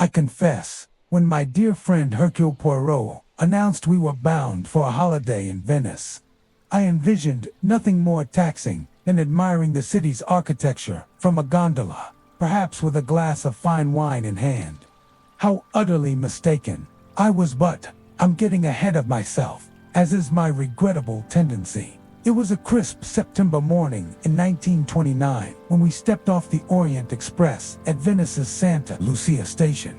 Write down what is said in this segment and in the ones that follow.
I confess, when my dear friend Hercule Poirot announced we were bound for a holiday in Venice, I envisioned nothing more taxing than admiring the city's architecture from a gondola, perhaps with a glass of fine wine in hand. How utterly mistaken I was, but I'm getting ahead of myself, as is my regrettable tendency. It was a crisp September morning in 1929 when we stepped off the Orient Express at Venice's Santa Lucia station.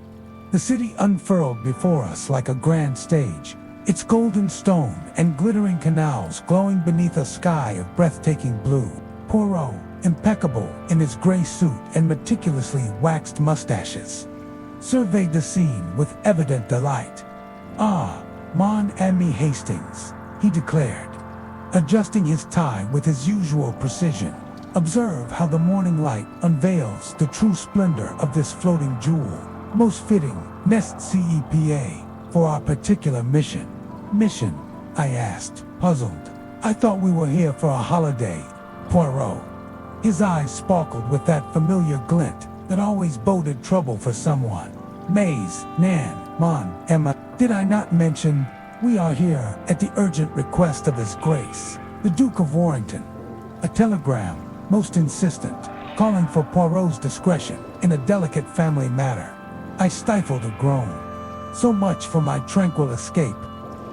The city unfurled before us like a grand stage, its golden stone and glittering canals glowing beneath a sky of breathtaking blue. Poirot, impeccable in his gray suit and meticulously waxed mustaches, surveyed the scene with evident delight. "Ah, mon ami Hastings," he declared, adjusting his tie with his usual precision. "Observe how the morning light unveils the true splendor of this floating jewel. Most fitting, Nest CEPA, for our particular mission." "Mission?" I asked, puzzled. "I thought we were here for a holiday, Poirot." His eyes sparkled with that familiar glint that always boded trouble for someone. "Mais, Nan, mon, Emma, did I not mention we are here at the urgent request of His Grace, the Duke of Warrington?" A telegram, most insistent, calling for Poirot's discretion in a delicate family matter. I stifled a groan. So much for my tranquil escape.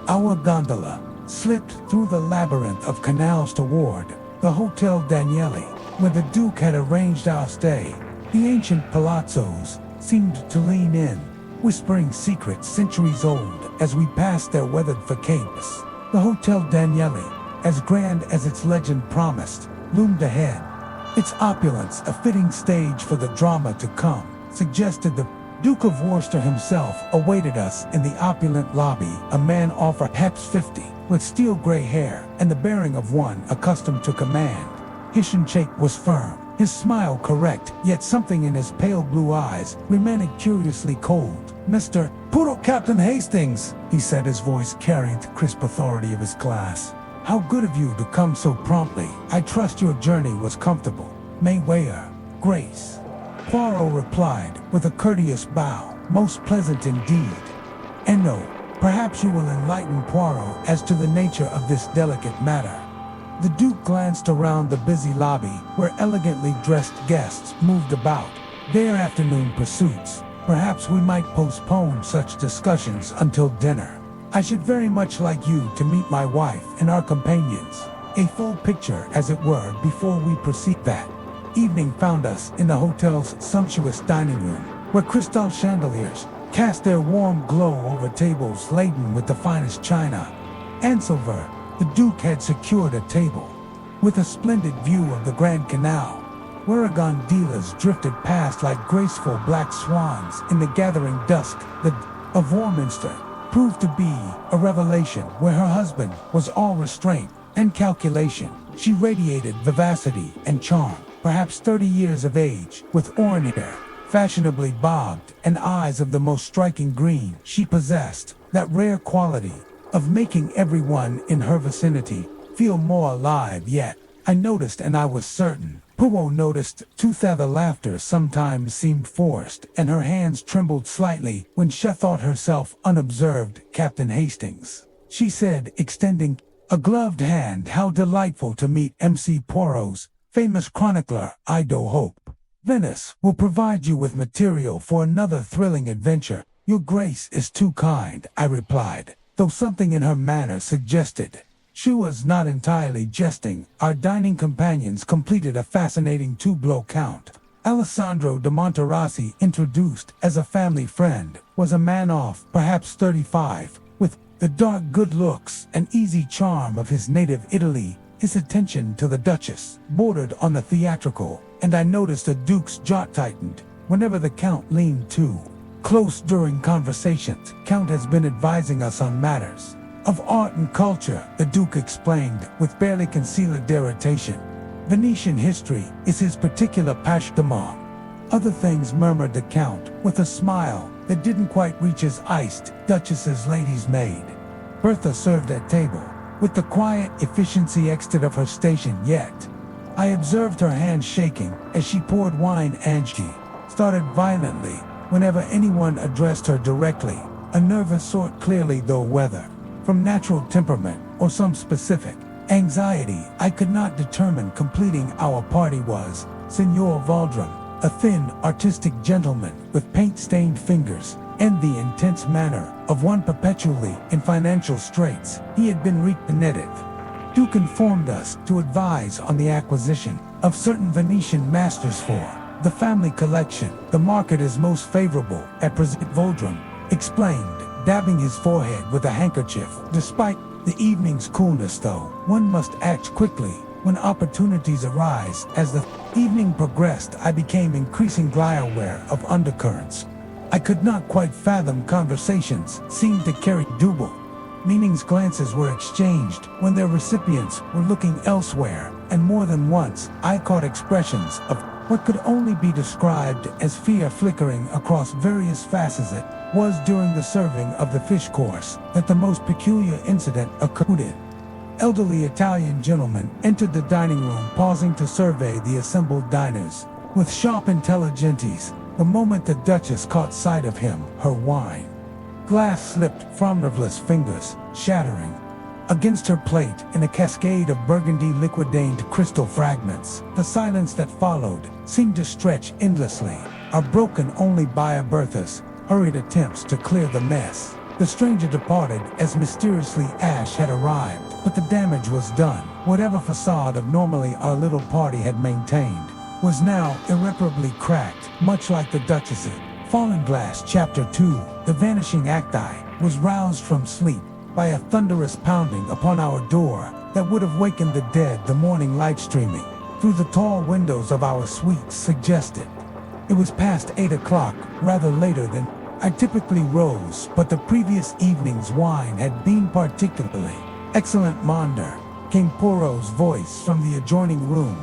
Our gondola slipped through the labyrinth of canals toward the Hotel Danieli, where the Duke had arranged our stay. The ancient palazzos seemed to lean in, whispering secrets centuries old as we passed their weathered facades. The Hotel Danieli, as grand as its legend promised, loomed ahead. Its opulence, a fitting stage for the drama to come, suggested the Duke of Worcester himself awaited us in the opulent lobby, a man of perhaps 50, with steel-gray hair and the bearing of one accustomed to command. His handshake was firm, his smile correct, yet something in his pale blue eyes remained curiously cold. "Mr. Poodle Captain Hastings," he said, his voice carrying the crisp authority of his class. "How good of you to come so promptly. I trust your journey was comfortable. May wear grace." Poirot replied with a courteous bow, "Most pleasant indeed. And no, perhaps you will enlighten Poirot as to the nature of this delicate matter." The Duke glanced around the busy lobby where elegantly dressed guests moved about, their afternoon pursuits. "Perhaps we might postpone such discussions until dinner. I should very much like you to meet my wife and our companions. A full picture, as it were, before we proceed." That evening found us in the hotel's sumptuous dining room, where crystal chandeliers cast their warm glow over tables laden with the finest china and silver. The Duke had secured a table with a splendid view of the Grand Canal, where gondolas drifted past like graceful black swans in the gathering dusk. The of Warminster proved to be a revelation where her husband was all restraint and calculation. She radiated vivacity and charm, perhaps 30 years of age, with orange hair, fashionably bobbed, and eyes of the most striking green. She possessed that rare quality of making everyone in her vicinity feel more alive. Yet I noticed, and I was certain Poirot noticed, too, that the laughter sometimes seemed forced, and her hands trembled slightly when she thought herself unobserved. "Captain Hastings," she said, extending a gloved hand, "how delightful to meet M.C. Poirot's famous chronicler. I do hope Venice will provide you with material for another thrilling adventure." "Your Grace is too kind," I replied, though something in her manner suggested she was not entirely jesting. Our dining companions completed a fascinating tableau. Count Alessandro de Monterassi, introduced as a family friend, was a man of perhaps 35, with the dark good looks and easy charm of his native Italy. His attention to the Duchess bordered on the theatrical, and I noticed the Duke's jaw tightened whenever the Count leaned too close during conversations. "Count has been advising us on matters of art and culture," the Duke explained with barely concealed irritation. "Venetian history is his particular passion. Other things," murmured the Count with a smile that didn't quite reach his iced Duchess's lady's maid. Bertha served at table with the quiet efficiency expected of her station, yet I observed her hands shaking as she poured wine, and she started violently whenever anyone addressed her directly, a nervous sort clearly though whether from natural temperament or some specific anxiety I could not determine. Completing our party was Signor Valdrum, a thin, artistic gentleman with paint-stained fingers and the intense manner of one perpetually in financial straits. He had been retentive. Duke informed us to advise on the acquisition of certain Venetian masters for the family collection. The market is most favorable at present, Valdrum explained, dabbing his forehead with a handkerchief. Despite the evening's coolness though, one must act quickly when opportunities arise. As the evening progressed, I became increasingly aware of undercurrents I could not quite fathom. Conversations seemed to carry double meanings. Glances were exchanged when their recipients were looking elsewhere, and more than once I caught expressions of what could only be described as fear flickering across various facets. It was during the serving of the fish course that the most peculiar incident occurred. Elderly Italian gentleman entered the dining room, pausing to survey the assembled diners with sharp intelligence. The moment the Duchess caught sight of him, her wine glass slipped from nerveless fingers, shattering against her plate in a cascade of burgundy liquid-stained crystal fragments. The silence that followed seemed to stretch endlessly, are broken only by Bertha's hurried attempts to clear the mess. The stranger departed as mysteriously Ash had arrived, but the damage was done. Whatever facade of normality our little party had maintained was now irreparably cracked, much like the Duchess's fallen glass. Chapter 2. The vanishing acti was roused from sleep by a thunderous pounding upon our door that would have wakened the dead. The morning light streaming through the tall windows of our suite suggested it was past 8 o'clock, rather later than I typically rose, but the previous evening's wine had been particularly excellent. Monder, came Poirot's voice from the adjoining room.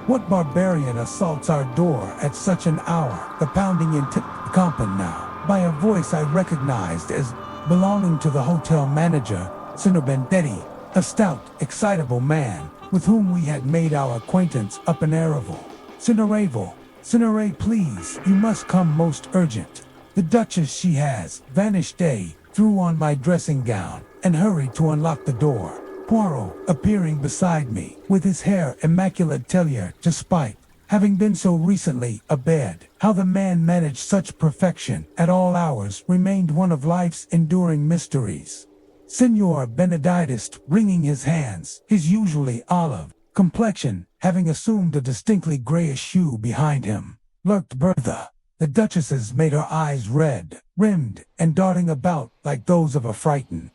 What barbarian assaults our door at such an hour? The pounding accompanied now by a voice I recognized as belonging to the hotel manager, Signor Bendetti, a stout, excitable man with whom we had made our acquaintance up in Erival. Signore, please, you must come most urgent. The Duchess, she has vanished. I threw on my dressing gown and hurried to unlock the door. Poirot appearing beside me with his hair immaculate tailleur, despite having been so recently abed. How the man managed such perfection at all hours remained one of life's enduring mysteries. Signor Benedictus, wringing his hands, his usually olive complexion having assumed a distinctly grayish hue behind him, lurked Bertha. The Duchess's made her eyes red, rimmed, and darting about like those of a frightened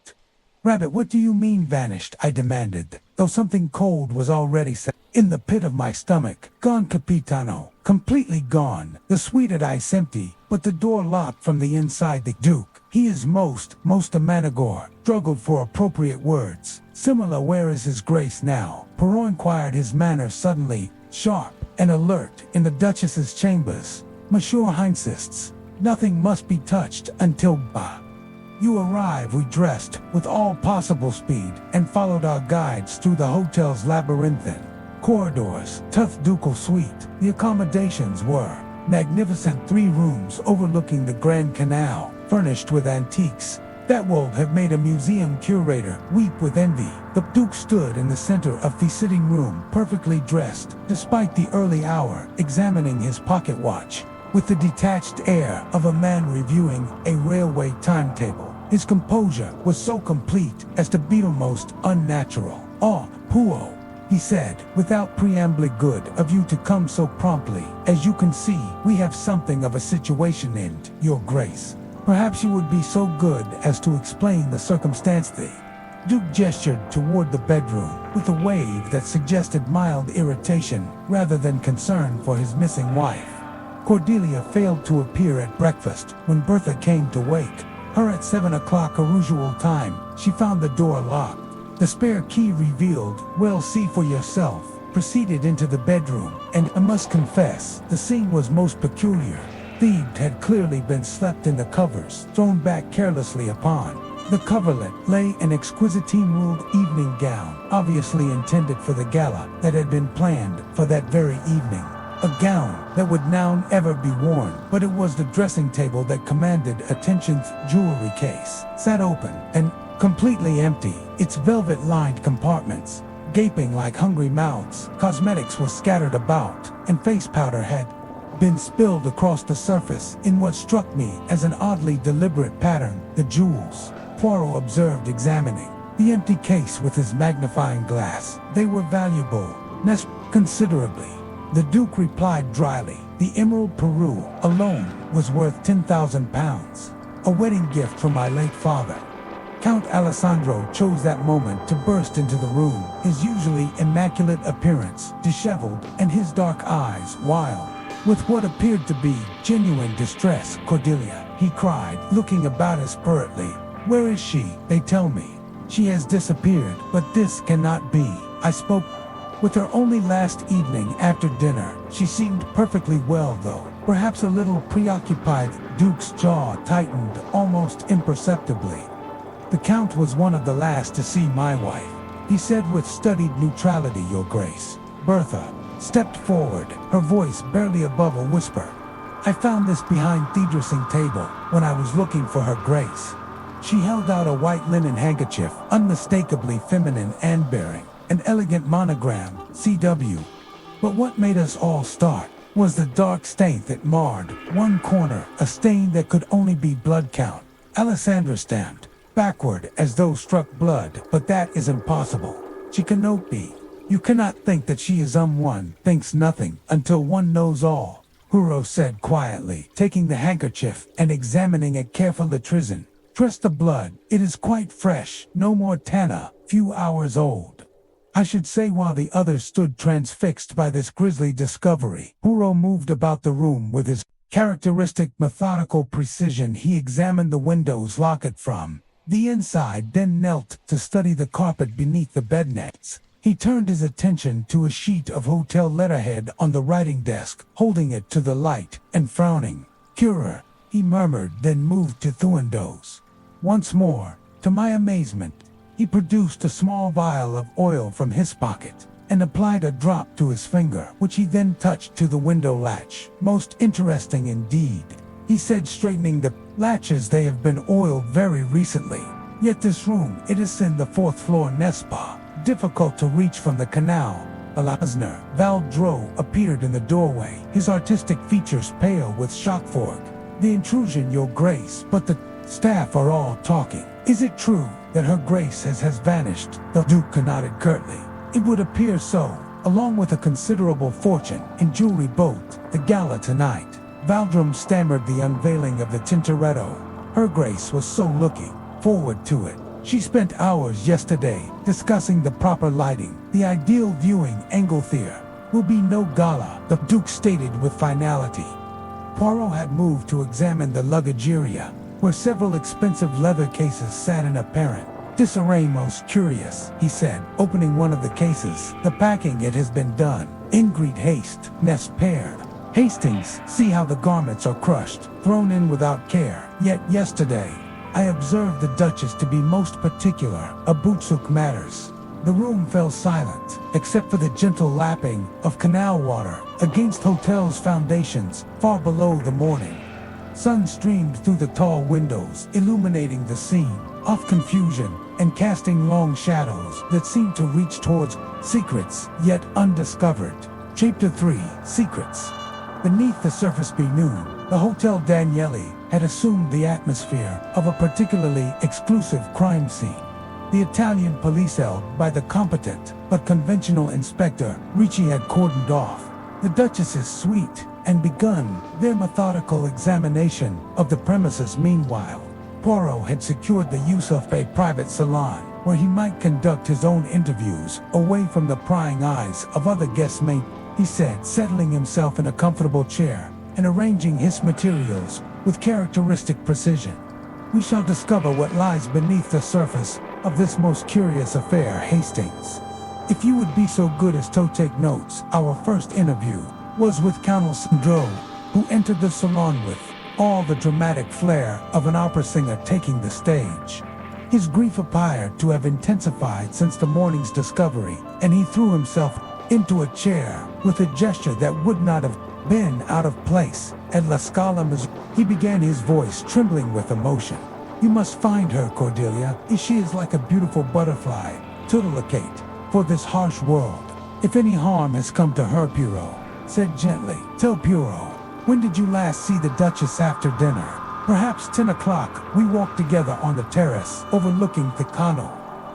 rabbit. What do you mean vanished? I demanded, though something cold was already set in the pit of my stomach. Gone, Capitano, completely gone. The suite at ice empty, but the door locked from the inside. The Duke, he is most a Manigore, struggled for appropriate words. Similar, where is his grace now? Poirot inquired, his manner suddenly sharp and alert. In the Duchess's chambers. Monsieur insists nothing must be touched until you arrive. We dressed with all possible speed and followed our guides through the hotel's labyrinthine corridors. Tough ducal suite. The accommodations were magnificent. 3 rooms overlooking the Grand Canal, furnished with antiques that would have made a museum curator weep with envy. The Duke stood in the center of the sitting room, perfectly dressed, despite the early hour, examining his pocket watch with the detached air of a man reviewing a railway timetable. His composure was so complete as to be almost unnatural. "Oh, Poirot," he said, without preamble, "good of you to come so promptly. As you can see, we have something of a situation in your grace. Perhaps you would be so good as to explain the circumstance." The Duke gestured toward the bedroom with a wave that suggested mild irritation rather than concern for his missing wife. Cordelia failed to appear at breakfast when Bertha came to wake her at 7 o'clock, her usual time. She found the door locked. The spare key revealed, "Well, see for yourself," proceeded into the bedroom, and I must confess, the scene was most peculiar. Thebes had clearly been slept in. The covers thrown back carelessly upon the coverlet lay an exquisitely ruled evening gown, obviously intended for the gala that had been planned for that very evening. a gown that would now never be worn, but it was the dressing table that commanded attention's jewelry case, sat open and completely empty, its velvet-lined compartments gaping like hungry mouths. Cosmetics were scattered about, and face powder had been spilled across the surface in what struck me as an oddly deliberate pattern. The jewels, Poirot observed, examining the empty case with his magnifying glass. They were valuable, considerably. The Duke replied dryly. The emerald Peru alone was worth 10,000 pounds. A wedding gift from my late father. Count Alessandro chose that moment to burst into the room, his usually immaculate appearance disheveled and his dark eyes wild with what appeared to be genuine distress. Cordelia, he cried, looking about us hurriedly. Where is she? They tell me she has disappeared, but this cannot be. I spoke with her only last evening after dinner. She seemed perfectly well, though perhaps a little preoccupied. Duke's jaw tightened almost imperceptibly. The Count was one of the last to see my wife, he said with studied neutrality. Your Grace. Bertha stepped forward, her voice barely above a whisper. I found this behind the dressing table when I was looking for Her Grace. She held out a white linen handkerchief, unmistakably feminine and bearing an elegant monogram, C.W. But what made us all start was the dark stain that marred one corner, a stain that could only be blood. Count Alessandra stamped backward as though struck blood. But that is impossible. She cannot be. You cannot think that she is. One thinks nothing until one knows all, Poirot said quietly, taking the handkerchief and examining it carefully. Tristan, trust the blood. It is quite fresh, no more tanna, few hours old. I should say. While the others stood transfixed by this grisly discovery, Poirot moved about the room with his characteristic methodical precision. He examined the window's locket from the inside, then knelt to study the carpet beneath the bed nets. He turned his attention to a sheet of hotel letterhead on the writing desk, holding it to the light and frowning. Curer, he murmured, then moved to the windows. Once more, to my amazement, he produced a small vial of oil from his pocket and applied a drop to his finger, which he then touched to the window latch. Most interesting indeed, he said, straightening the latches. They have been oiled very recently. Yet this room, it is in the 4th floor, Nespa, difficult to reach from the canal. Alazner Valdreau appeared in the doorway, his artistic features pale with shock. Fork. The intrusion, Your Grace, but the staff are all talking. Is it true that Her Grace has vanished? The Duke nodded curtly. It would appear so, along with a considerable fortune in jewelry. Boat the gala tonight. Valdrum stammered the unveiling of the Tintoretto. Her Grace was so looking forward to it. She spent hours yesterday discussing the proper lighting, the ideal viewing angle. There will be no gala, the Duke stated with finality. Poirot had moved to examine the luggage area, where several expensive leather cases sat in apparent disarray. Most curious, he said, opening one of the cases. The packing, it has been done in great haste. Paired Hastings, see how the garments are crushed, thrown in without care. Yet yesterday, I observed the Duchess to be most particular about such matters. The room fell silent, except for the gentle lapping of canal water against hotel's foundations far below. The morning sun streamed through the tall windows, illuminating the scene of confusion and casting long shadows that seemed to reach towards secrets yet undiscovered. Chapter 3: Secrets. Beneath the surface beneath, the Hotel Danieli had assumed the atmosphere of a particularly exclusive crime scene. The Italian police, held by the competent but conventional Inspector Ricci, had cordoned off the Duchess's suite and begun their methodical examination of the premises. Meanwhile, Poirot had secured the use of a private salon where he might conduct his own interviews away from the prying eyes of other guests. He said, settling himself in a comfortable chair and arranging his materials with characteristic precision. We shall discover what lies beneath the surface of this most curious affair. Hastings, if you would be so good as to take notes. Our first interview was with Count Alessandro, who entered the salon with all the dramatic flair of an opera singer taking the stage. His grief appeared to have intensified since the morning's discovery, and he threw himself into a chair with a gesture that would not have been out of place. At La Scala, Missouri, he began, his voice trembling with emotion. You must find her, Cordelia. She is like a beautiful butterfly, tutelacate for this harsh world. If any harm has come to her, Poirot said gently, tell Poirot. When did you last see the Duchess after dinner? Perhaps 10 o'clock. We walked together on the terrace overlooking the canal.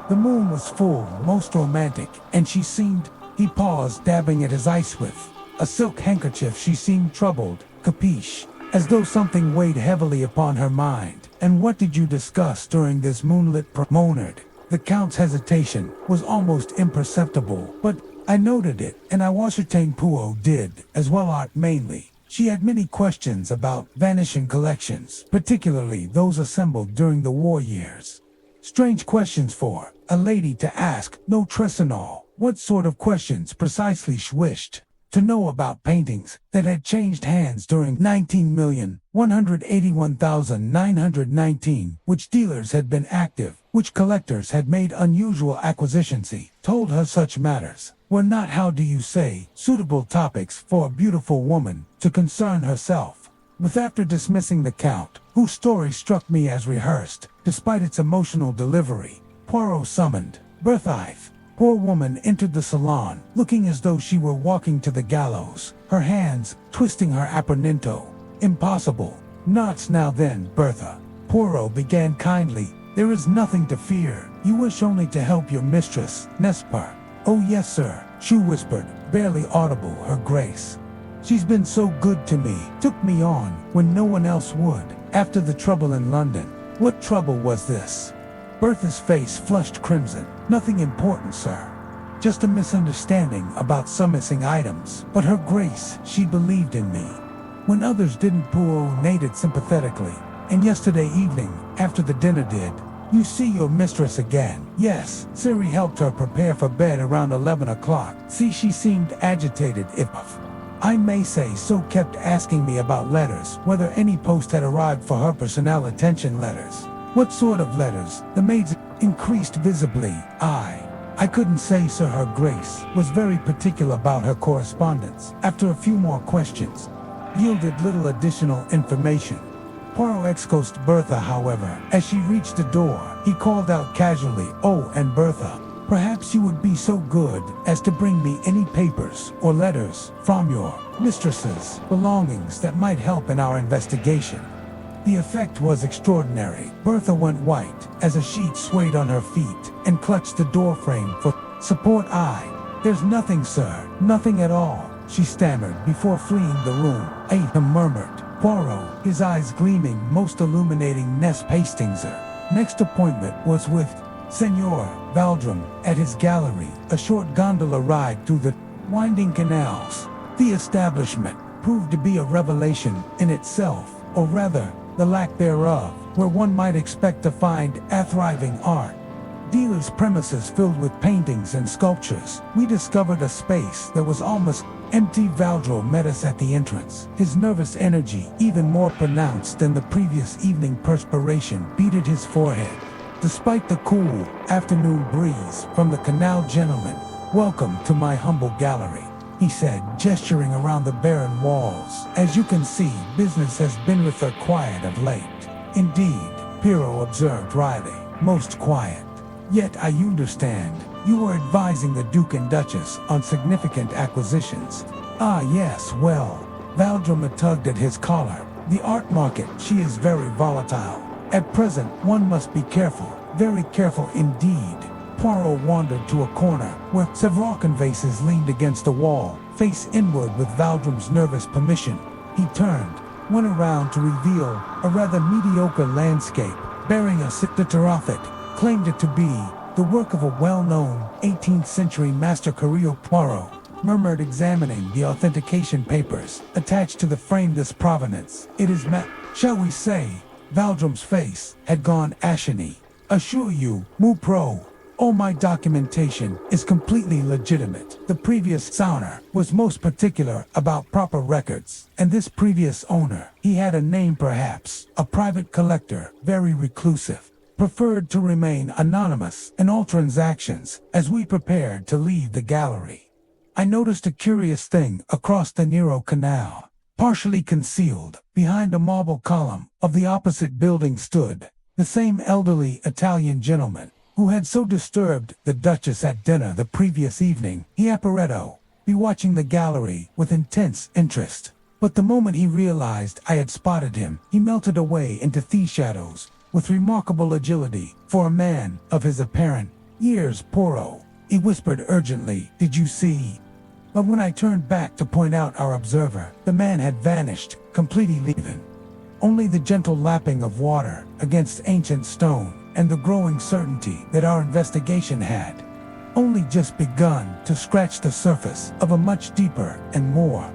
The moon was full, most romantic, and she seemed, he paused, dabbing at his ice with a silk handkerchief. She seemed troubled, capiche, as though something weighed heavily upon her mind. And what did you discuss during this moonlit promenade? The Count's hesitation was almost imperceptible, but I noted it, and I ascertained Poirot did, as well. Art mainly. She had many questions about vanishing collections, particularly those assembled during the war years. Strange questions for a lady to ask, no Tressenol. What sort of questions precisely? She wished to know about paintings that had changed hands during 19,181,919, which dealers had been active, which collectors had made unusual acquisitions. He told her such matters were not, how do you say, suitable topics for a beautiful woman to concern herself with. After dismissing the Count, whose story struck me as rehearsed, despite its emotional delivery, Poirot summoned Bertha. Poor woman entered the salon, looking as though she were walking to the gallows, her hands twisting her apronento. Impossible. Not now then, Bertha. Poirot began kindly. There is nothing to fear. You wish only to help your mistress, n'est-ce pas? Oh yes, sir, she whispered, barely audible, her grace. She's been so good to me, took me on when no one else would, after the trouble in London. What trouble was this? Bertha's face flushed crimson. Nothing important, sir. Just a misunderstanding about some missing items. But her grace, she believed in me when others didn't. Poirot nodded sympathetically. And yesterday evening, after the dinner, did you see your mistress again? Yes, Siri helped her prepare for bed around 11 o'clock. See, she seemed agitated, if I may say so, kept asking me about letters, whether any post had arrived for her. Personnel attention letters. What sort of letters? The maid's increased visibly. I couldn't say, sir. Her grace was very particular about her correspondence. After a few more questions, yielded little additional information. Poirot excused Bertha, however. As she reached the door, he called out casually, oh, and Bertha, perhaps you would be so good as to bring me any papers or letters from your mistress's belongings that might help in our investigation. The effect was extraordinary. Bertha went white as a sheet swayed on her feet and clutched the doorframe for support. There's nothing, sir, nothing at all, she stammered before fleeing the room. He murmured. Poirot, his eyes gleaming, most illuminating. Ness Hastings. Next appointment was with Senor Valdrum at his gallery, a short gondola ride through the winding canals. The establishment proved to be a revelation in itself, or rather, the lack thereof, where one might expect to find a thriving art. Dealers' premises filled with paintings and sculptures. We discovered a space that was almost empty. Valdrum met us at the entrance. His nervous energy, even more pronounced than the previous evening, perspiration beaded his forehead. Despite the cool afternoon breeze from the canal, gentlemen, welcome to my humble gallery, he said, gesturing around the barren walls. As you can see, business has been rather quiet of late. Indeed, Poirot observed wryly, most quiet. Yet I understand, you were advising the Duke and Duchess on significant acquisitions. Yes, well, Valdrum tugged at his collar. The art market, she is very volatile. At present, one must be careful, very careful indeed. Poirot wandered to a corner where several vases leaned against a wall, face inward. With Valdrum's nervous permission, he turned, went around to reveal a rather mediocre landscape bearing a citadel. Claimed it to be the work of a well-known 18th century master. Hercule Poirot murmured, examining the authentication papers attached to the frame. This provenance, it is shall we say, Valdrum's face had gone asheny. Assure you, mu pro, all my documentation is completely legitimate. The previous owner was most particular about proper records, and this previous owner, he had a name, perhaps, a private collector, very reclusive, preferred to remain anonymous in all transactions as we prepared to leave the gallery. I noticed a curious thing across the Nero Canal. Partially concealed behind a marble column of the opposite building stood the same elderly Italian gentleman who had so disturbed the Duchess at dinner the previous evening. He apparetto be watching the gallery with intense interest. But the moment he realized I had spotted him, he melted away into the shadows with remarkable agility for a man of his apparent years. Poirot, he whispered urgently, "Did you see?" But when I turned back to point out our observer, the man had vanished, completely leaving. Only the gentle lapping of water against ancient stone and the growing certainty that our investigation had only just begun to scratch the surface of a much deeper and more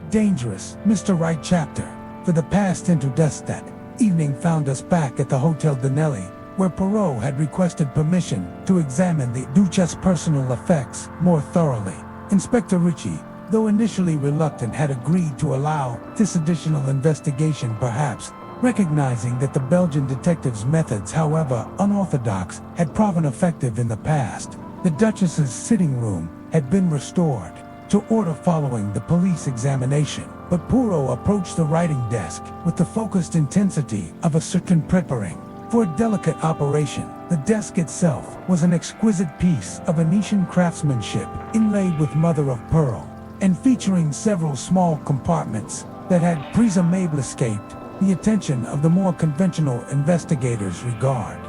dangerous, Mr. Right chapter. For the past interdesk that evening found us back at the Hotel Danelli, where Poirot had requested permission to examine the Duchess' personal effects more thoroughly. Inspector Ritchie, though initially reluctant, had agreed to allow this additional investigation, perhaps recognizing that the Belgian detectives' methods, however unorthodox, had proven effective in the past. The Duchess's sitting room had been restored to order following the police examination, but Poirot approached the writing desk with the focused intensity of a certain preparing for a delicate operation. The desk itself was an exquisite piece of Venetian craftsmanship, inlaid with mother-of-pearl, and featuring several small compartments that had presumably escaped the attention of the more conventional investigators' regard.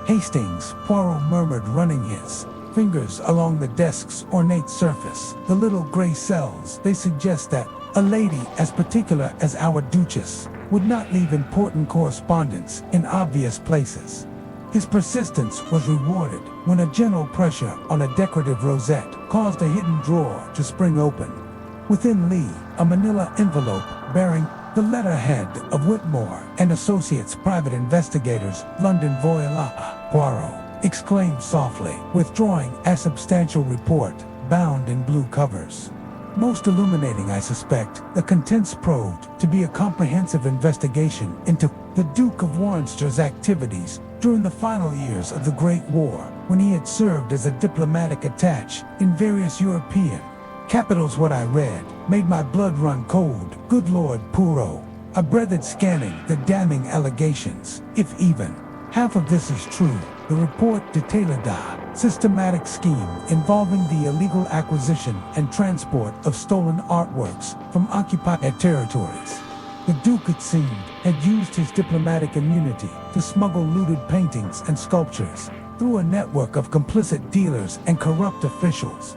"Hastings," Poirot murmured, running his fingers along the desk's ornate surface. "The little gray cells, they suggest that a lady as particular as our Duchess would not leave important correspondence in obvious places." His persistence was rewarded when a gentle pressure on a decorative rosette caused a hidden drawer to spring open. Within lay a manila envelope bearing the letterhead of Whitmore and Associates Private Investigators, London. "Voila!" Poirot exclaimed softly, withdrawing a substantial report bound in blue covers. "Most illuminating, I suspect. The contents proved to be a comprehensive investigation into the Duke of Warrenster's activities during the final years of the Great War, when he had served as a diplomatic attaché in various European capitals." What I read made my blood run cold. "Good Lord, Poirot," I breathed, scanning the damning allegations. "If even half of this is true, the report detailed a systematic scheme involving the illegal acquisition and transport of stolen artworks from occupied territories. The Duke, it seemed, had used his diplomatic immunity to smuggle looted paintings and sculptures through a network of complicit dealers and corrupt officials.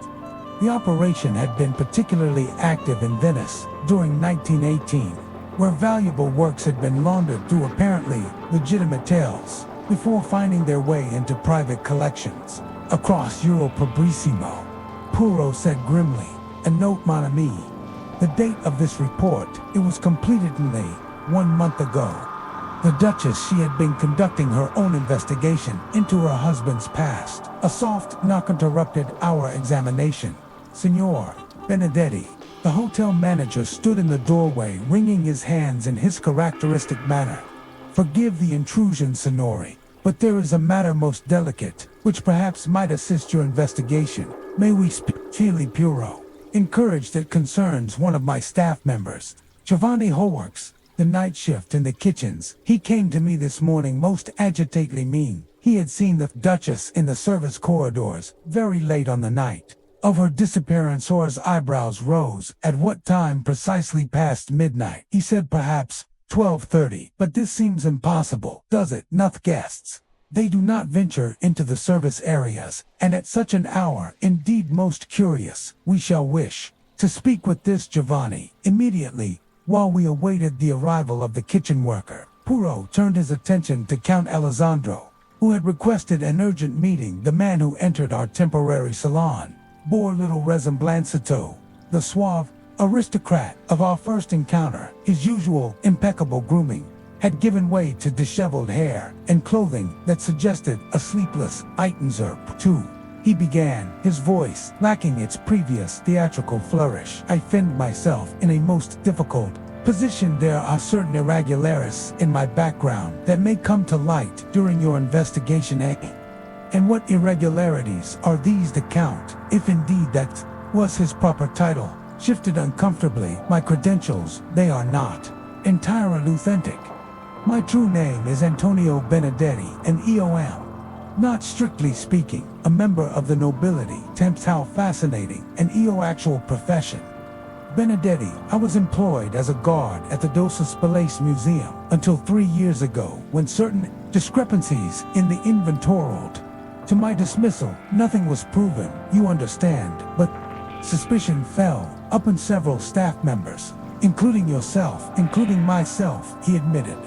The operation had been particularly active in Venice during 1918, where valuable works had been laundered through apparently legitimate channels before finding their way into private collections across Europe. "Bravissimo," Poirot said grimly. "A note, mon ami. The date of this report, it was completed in May, 1 month ago. The Duchess, she had been conducting her own investigation into her husband's past." A soft knock interrupted our examination. "Signor Benedetti." The hotel manager stood in the doorway, wringing his hands in his characteristic manner. "Forgive the intrusion, signori, but there is a matter most delicate, which perhaps might assist your investigation. May we speak freely?" Poirot encouraged. "It concerns one of my staff members, Giovanni, who works the night shift in the kitchens. He came to me this morning most agitatedly mean. He had seen the Duchess in the service corridors very late on the night of her disappearance." Or's eyebrows rose. "At what time precisely?" "Past midnight. He said perhaps 12:30, but this seems impossible, does it? Not guests. They do not venture into the service areas, and at such an hour. Indeed, most curious. We shall wish to speak with this Giovanni immediately." While we awaited the arrival of the kitchen worker, Poirot turned his attention to Count Alessandro, who had requested an urgent meeting. The man who entered our temporary salon bore little resemblance to the suave aristocrat of our first encounter. His usual impeccable grooming had given way to disheveled hair and clothing that suggested a sleepless Eitenser too. He began, his voice lacking its previous theatrical flourish. "I find myself in a most difficult position. There are certain irregularities in my background that may come to light during your investigation." "And what irregularities are these, the Count? If indeed that was his proper title, shifted uncomfortably. My credentials, they are not entirely authentic. My true name is Antonio Benedetti, an EOM. Not strictly speaking, a member of the nobility. Tempts how fascinating, an EO actual profession. Benedetti, I was employed as a guard at the Duchess Palace Museum until 3 years ago when certain discrepancies in the inventory. To my dismissal, nothing was proven, you understand, but suspicion fell upon several staff members, including myself, he admitted.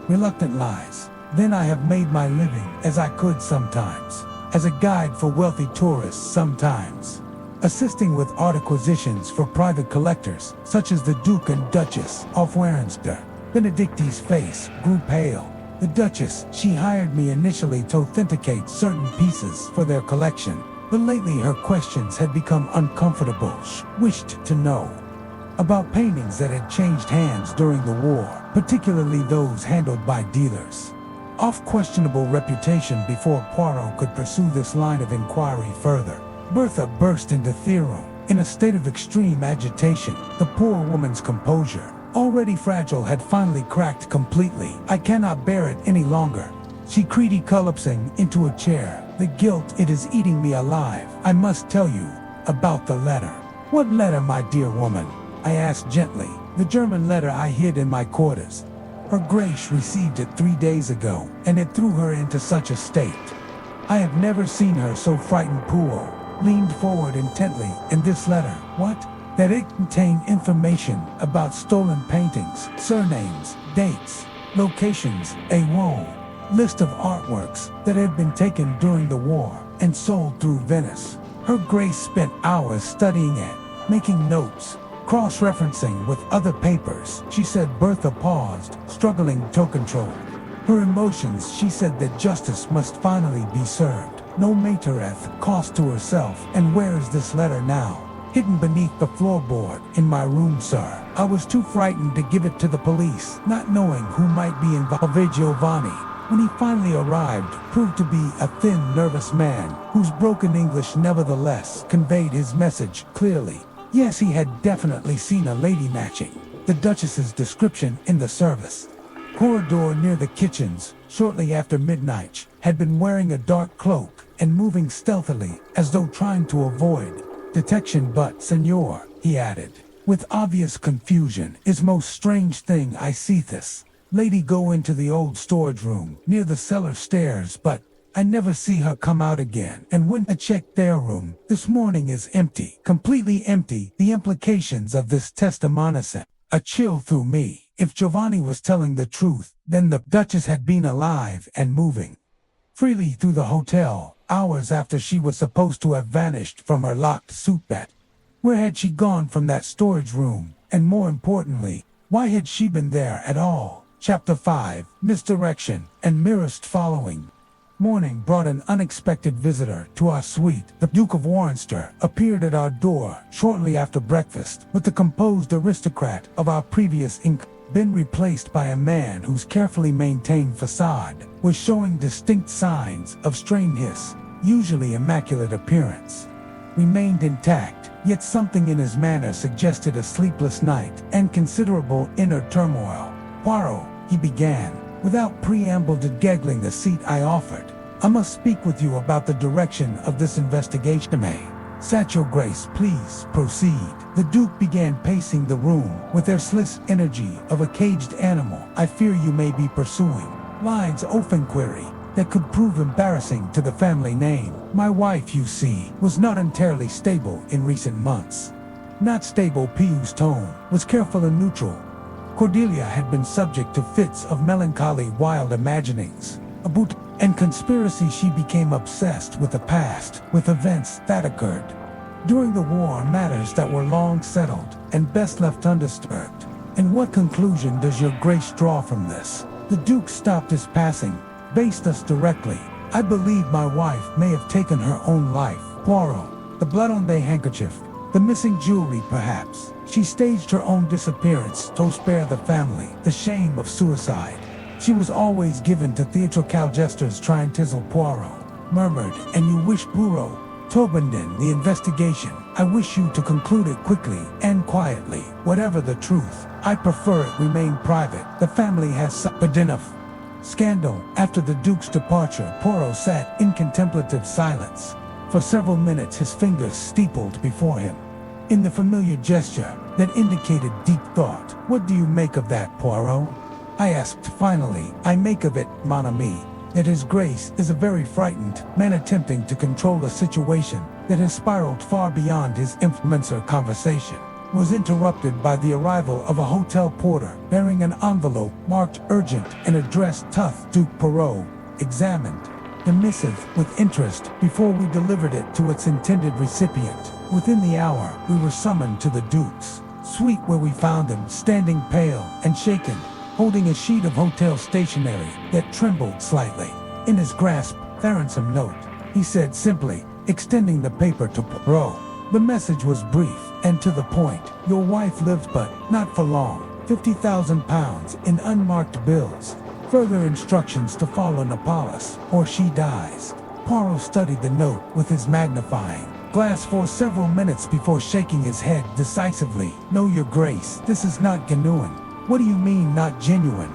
Reluctant lies. Then I have made my living as I could sometimes, as a guide for wealthy tourists sometimes, assisting with art acquisitions for private collectors, such as the Duke and Duchess of Windsor. Benedicti's face grew pale. The Duchess, she hired me initially to authenticate certain pieces for their collection, but lately her questions had become uncomfortable. She wished to know about paintings that had changed hands during the war, particularly those handled by dealers of questionable reputation. Before Poirot could pursue this line of inquiry further, Bertha burst into the room in a state of extreme agitation. The poor woman's composure, already fragile, had finally cracked completely. I cannot bear it any longer, she cried, collapsing into a chair. The guilt, it is eating me alive. I must tell you about the letter. What letter, my dear woman? I asked gently. The German letter I hid in my quarters. Her Grace received it 3 days ago, and it threw her into such a state. I have never seen her so frightened. Poirot leaned forward intently. In this letter, what? That it contained information about stolen paintings, surnames, dates, locations, a whole list of artworks that had been taken during the war and sold through Venice. Her Grace spent hours studying it, making notes, cross-referencing with other papers, she said. Bertha paused, struggling to control her emotions. She said that justice must finally be served, no matter cost to herself. And where is this letter now? Hidden beneath the floorboard in my room, sir. I was too frightened to give it to the police, not knowing who might be involved. Giovanni, when he finally arrived, proved to be a thin, nervous man whose broken English nevertheless conveyed his message clearly. Yes, he had definitely seen a lady matching the Duchess's description in the service corridor near the kitchens shortly after midnight, had been wearing a dark cloak and moving stealthily as though trying to avoid detection. But, senor, he added, with obvious confusion, is most strange thing I see this lady go into the old storage room near the cellar stairs, but I never see her come out again. And when I checked their room this morning is empty, completely empty. The implications of this testimony sent a chill through me. If Giovanni was telling the truth, then the Duchess had been alive and moving freely through the hotel hours after she was supposed to have vanished from her locked suitcase. Where had she gone from that storage room? And more importantly, why had she been there at all? Chapter 5, Misdirection and Merest following. Morning brought an unexpected visitor to our suite. The Duke of Windsor appeared at our door shortly after breakfast, with the composed aristocrat of our previous been replaced by a man whose carefully maintained facade was showing distinct signs of strained his usually immaculate appearance remained intact, yet something in his manner suggested a sleepless night and considerable inner turmoil. Poirot, he began, without preamble, giggling the seat I offered. I must speak with you about the direction of this investigation. Sat your Grace, please proceed. The Duke began pacing the room with the restless energy of a caged animal. I fear you may be pursuing lines of inquiry that could prove embarrassing to the family name. My wife, you see, was not entirely stable in recent months. Not stable. Piu's tone was careful and neutral. Cordelia had been subject to fits of melancholy, wild imaginings about and conspiracy. She became obsessed with the past, with events that occurred during the war, matters that were long settled and best left undisturbed. And what conclusion does your Grace draw from this? The Duke stopped his passing, based us directly. I believe my wife may have taken her own life. Poirot, the blood on the handkerchief, the missing jewelry perhaps. She staged her own disappearance to spare the family the shame of suicide. She was always given to theatrical gestures. Poirot murmured. And you wish Poirot Tobenden, the investigation. I wish you to conclude it quickly and quietly. Whatever the truth, I prefer it remain private. The family has suffered enough scandal. After the Duke's departure, Poirot sat in contemplative silence. For several minutes his fingers steepled before him, in the familiar gesture that indicated deep thought. What do you make of that, Poirot? I asked finally. I make of it, mon ami, that His Grace is a very frightened man attempting to control a situation that has spiraled far beyond his influencer conversation. Was interrupted by the arrival of a hotel porter bearing an envelope marked urgent and addressed Tough. Duke Poirot examined the missive with interest before we delivered it to its intended recipient. Within the hour, we were summoned to the Duke's suite, where we found him standing pale and shaken, holding a sheet of hotel stationery that trembled slightly. In his grasp, Therensome note, he said simply, extending the paper to Poirot. The message was brief and to the point. Your wife lived, but not for long. £50,000 in unmarked bills. Further instructions to follow Nepalis, or she dies. Poirot studied the note with his magnifying glass for several minutes before shaking his head decisively. No, Your Grace, this is not genuine. What do you mean, not genuine?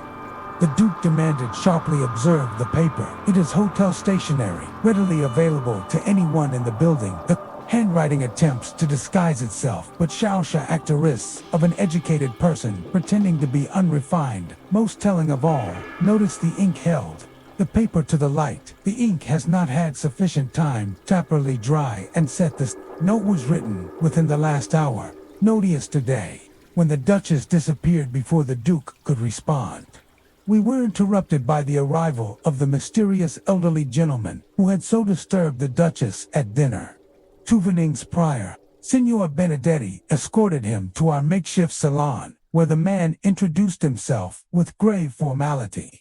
The Duke demanded, sharply. Observe the paper. It is hotel stationery, readily available to anyone in the building. The handwriting attempts to disguise itself, but Shaosha actorists of an educated person pretending to be unrefined. Most telling of all, notice the ink held the paper to the light. The ink has not had sufficient time to properly dry and set. This note was written within the last hour. Notice today, when the Duchess disappeared before the Duke could respond. We were interrupted by the arrival of the mysterious elderly gentleman who had so disturbed the Duchess at dinner. 2 evenings prior, Signor Benedetti escorted him to our makeshift salon, where the man introduced himself with grave formality.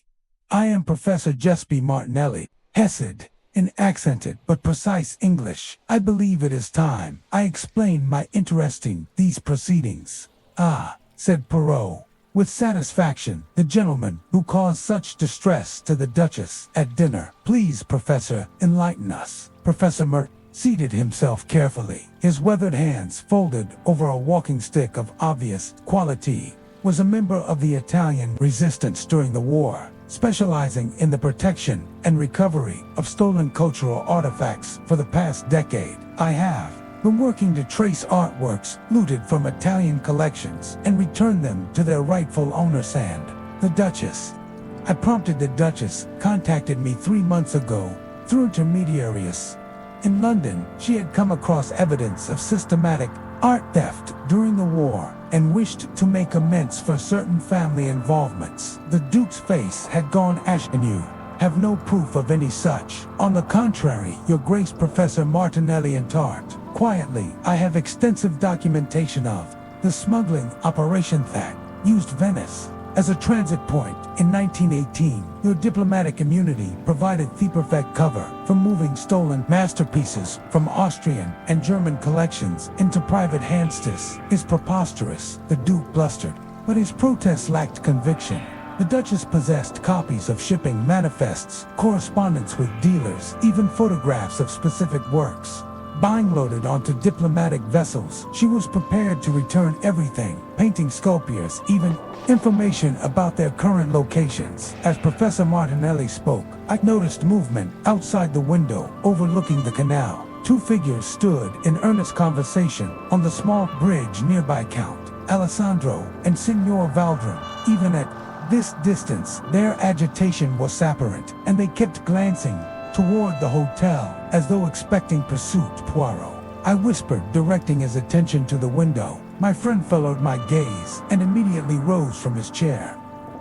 I am Professor Giuseppe Martinelli, Hesed, in accented but precise English. I believe it is time I explain my interest in these proceedings. Ah, said Poirot, with satisfaction, the gentleman who caused such distress to the Duchess at dinner. Please, Professor, enlighten us. Professor Mert seated himself carefully, his weathered hands folded over a walking stick of obvious quality. Was a member of the Italian resistance during the war, specializing in the protection and recovery of stolen cultural artifacts for the past decade. I have been working to trace artworks looted from Italian collections and return them to their rightful owners. And the Duchess. I prompted. The Duchess contacted me 3 months ago through intermediaries. In London, she had come across evidence of systematic art theft during the war and wished to make amends for certain family involvements. The Duke's face had gone ashen. You have no proof of any such. On the contrary, Your Grace, Professor Martinelli Intart. Quietly, I have extensive documentation of the smuggling operation that used Venice as a transit point. In 1918, your diplomatic immunity provided the perfect cover for moving stolen masterpieces from Austrian and German collections into private hands. This is preposterous, the Duke blustered, but his protests lacked conviction. The Duchess possessed copies of shipping manifests, correspondence with dealers, even photographs of specific works being loaded onto diplomatic vessels. She was prepared to return everything, painting, sculptures, even information about their current locations. As Professor Martinelli spoke, I noticed movement outside the window overlooking the canal. 2 figures stood in earnest conversation on the small bridge nearby. Count Alessandro and Signor Valdrum. Even at this distance, their agitation was apparent, and they kept glancing toward the hotel as though expecting pursuit. Poirot, I whispered, directing his attention to the window. My friend followed my gaze and immediately rose from his chair.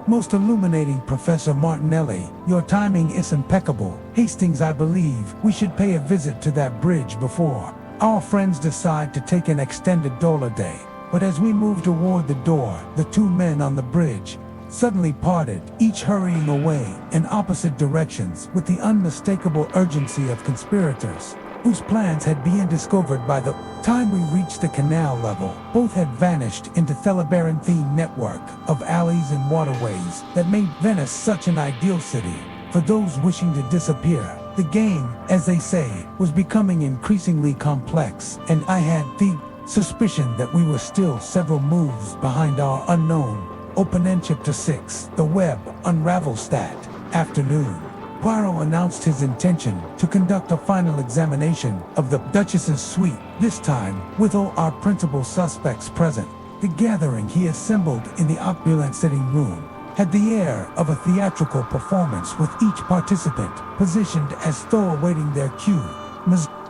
Most illuminating Professor Martinelli, your timing is impeccable. Hastings, I believe we should pay a visit to that bridge before our friends decide to take an extended holiday. But as we moved toward the door, the 2 men on the bridge suddenly parted, each hurrying away in opposite directions with the unmistakable urgency of conspirators whose plans had been discovered. By the time we reached the canal level, both had vanished into the labyrinthine network of alleys and waterways that made Venice such an ideal city for those wishing to disappear. The game, as they say, was becoming increasingly complex, and I had the suspicion that we were still several moves behind our unknown. Open Chapter 6, The Web Unravel Stat. Afternoon. Poirot announced his intention to conduct a final examination of the Duchess's suite, this time with all our principal suspects present. The gathering he assembled in the opulent sitting room had the air of a theatrical performance, with each participant positioned as though awaiting their cue.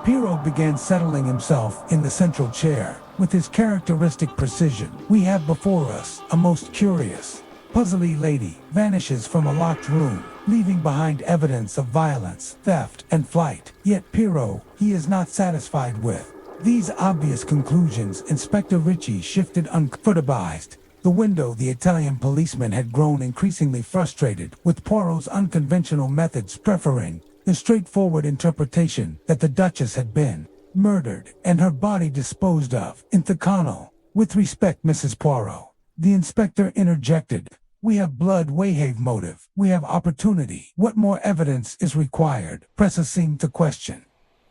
Poirot began settling himself in the central chair. With his characteristic precision, we have before us a most curious, puzzly lady vanishes from a locked room, leaving behind evidence of violence, theft, and flight. Yet Poirot, he is not satisfied with these obvious conclusions. Inspector Ritchie shifted uncomfortably. The window. The Italian policeman had grown increasingly frustrated with Poirot's unconventional methods, preferring the straightforward interpretation that the Duchess had been murdered and her body disposed of in the canal. With respect, Mrs. Poirot, the inspector interjected, we have blood, we have motive, we have opportunity. What more evidence is required? Pressa seemed to question.